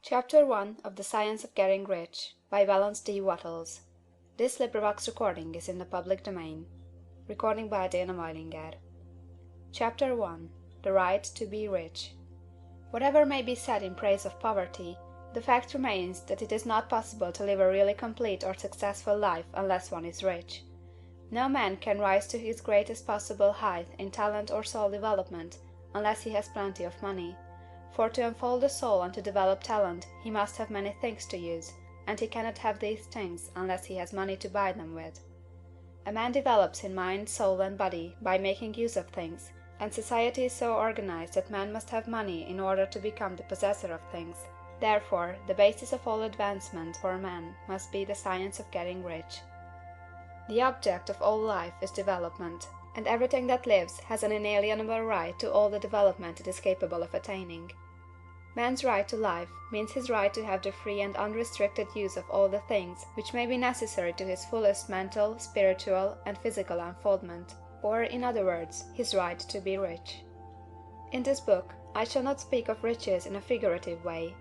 Chapter 1 of The Science of Getting Rich by Wallace D. Wattles. This recording is in the public domain. Chapter 1 The Right to be Rich. Whatever may be said in praise of poverty, the fact remains that it is not possible to live a really complete or successful life unless one is rich. No man can rise to his greatest possible height in talent or soul development unless he has plenty of money. For to unfold the soul and to develop talent he must have many things to use, and he cannot have these things unless he has money to buy them with. A man develops in mind, soul, and body by making use of things, and society is so organized that man must have money in order to become the possessor of things. Therefore, the basis of all advancement for man must be the science of getting rich. The object of all life is development, and everything that lives has an inalienable right to all the development it is capable of attaining. Man's right to life means his right to have the free and unrestricted use of all the things which may be necessary to his fullest mental, spiritual, and physical unfoldment, or, in other words, his right to be rich. In this book, I shall not speak of riches in a figurative way.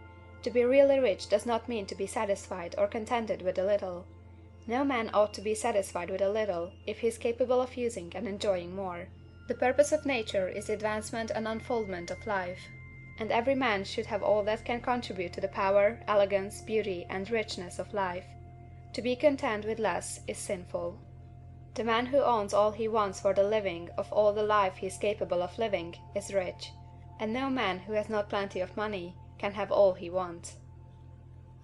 To be really rich does not mean to be satisfied or contented with a little. No man ought to be satisfied with a little if he is capable of using and enjoying more. The purpose of nature is the advancement and unfoldment of life, and every man should have all that can contribute to the power, elegance, beauty, and richness of life. To be content with less is sinful. The man who owns all he wants for the living of all the life he is capable of living is rich, and no man who has not plenty of money can have all he wants.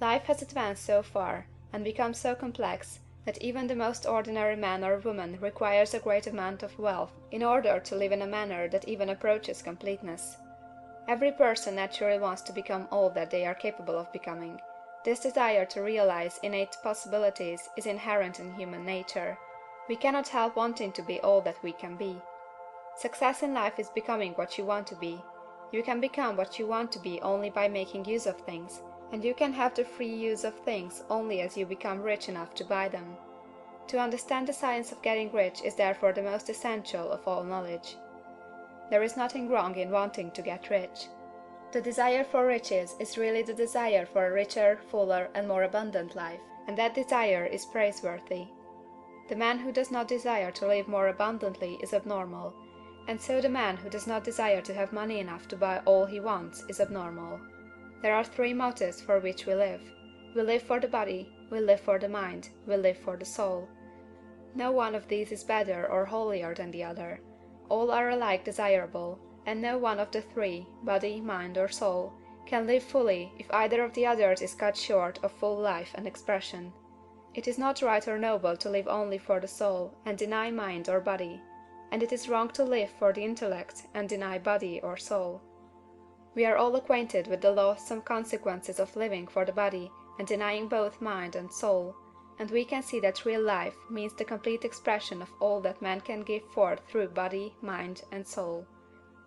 Life has advanced so far, and become so complex, that even the most ordinary man or woman requires a great amount of wealth in order to live in a manner that even approaches completeness. Every person naturally wants to become all that they are capable of becoming. This desire to realize innate possibilities is inherent in human nature. We cannot help wanting to be all that we can be. Success in life is becoming what you want to be. You can become what you want to be only by making use of things, and you can have the free use of things only as you become rich enough to buy them. To understand the science of getting rich is therefore the most essential of all knowledge. There is nothing wrong in wanting to get rich. The desire for riches is really the desire for a richer, fuller, and more abundant life, and that desire is praiseworthy. The man who does not desire to live more abundantly is abnormal, and so the man who does not desire to have money enough to buy all he wants is abnormal. There are three motives for which we live. We live for the body, we live for the mind, we live for the soul. No one of these is better or holier than the other. All are alike desirable, and no one of the three, body, mind, or soul, can live fully if either of the others is cut short of full life and expression. It is not right or noble to live only for the soul and deny mind or body, and it is wrong to live for the intellect and deny body or soul. We are all acquainted with the loathsome consequences of living for the body and denying both mind and soul, and we can see that real life means the complete expression of all that man can give forth through body, mind, and soul.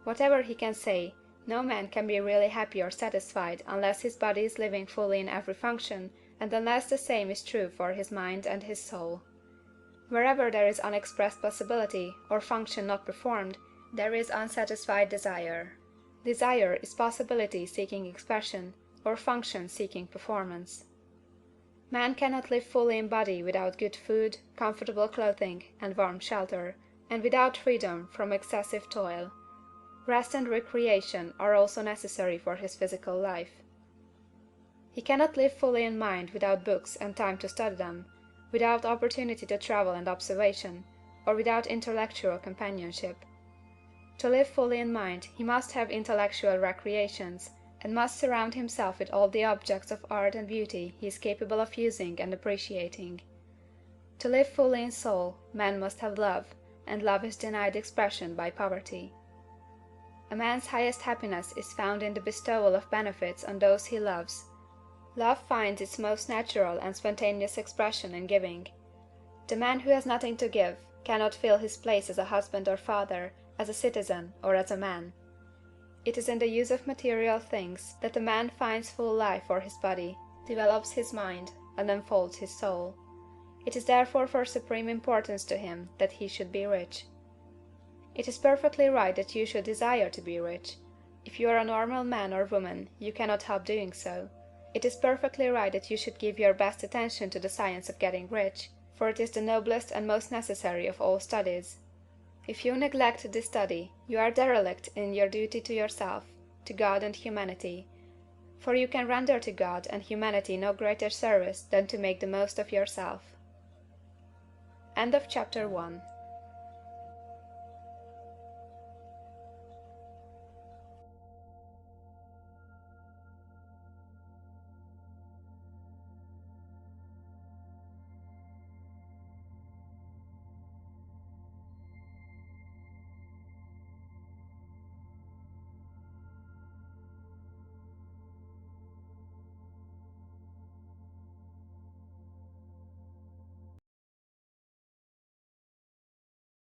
Whatever he can say, no man can be really happy or satisfied unless his body is living fully in every function, and unless the same is true for his mind and his soul. Wherever there is unexpressed possibility, or function not performed, there is unsatisfied desire. Desire is possibility seeking expression, or function seeking performance. Man cannot live fully in body without good food, comfortable clothing, and warm shelter, and without freedom from excessive toil. Rest and recreation are also necessary for his physical life. He cannot live fully in mind without books and time to study them, without opportunity to travel and observation, or without intellectual companionship. To live fully in mind, he must have intellectual recreations, and must surround himself with all the objects of art and beauty he is capable of using and appreciating. To live fully in soul, man must have love, and love is denied expression by poverty. A man's highest happiness is found in the bestowal of benefits on those he loves. Love finds its most natural and spontaneous expression in giving. The man who has nothing to give cannot fill his place as a husband or father, as a citizen, or as a man. It is in the use of material things that a man finds full life for his body, develops his mind, and unfolds his soul. It is therefore for supreme importance to him that he should be rich. It is perfectly right that you should desire to be rich. If you are a normal man or woman, you cannot help doing so. It is perfectly right that you should give your best attention to the science of getting rich, for it is the noblest and most necessary of all studies. If you neglect this study, you are derelict in your duty to yourself, to God and humanity; for you can render to God and humanity no greater service than to make the most of yourself. CHAPTER 2.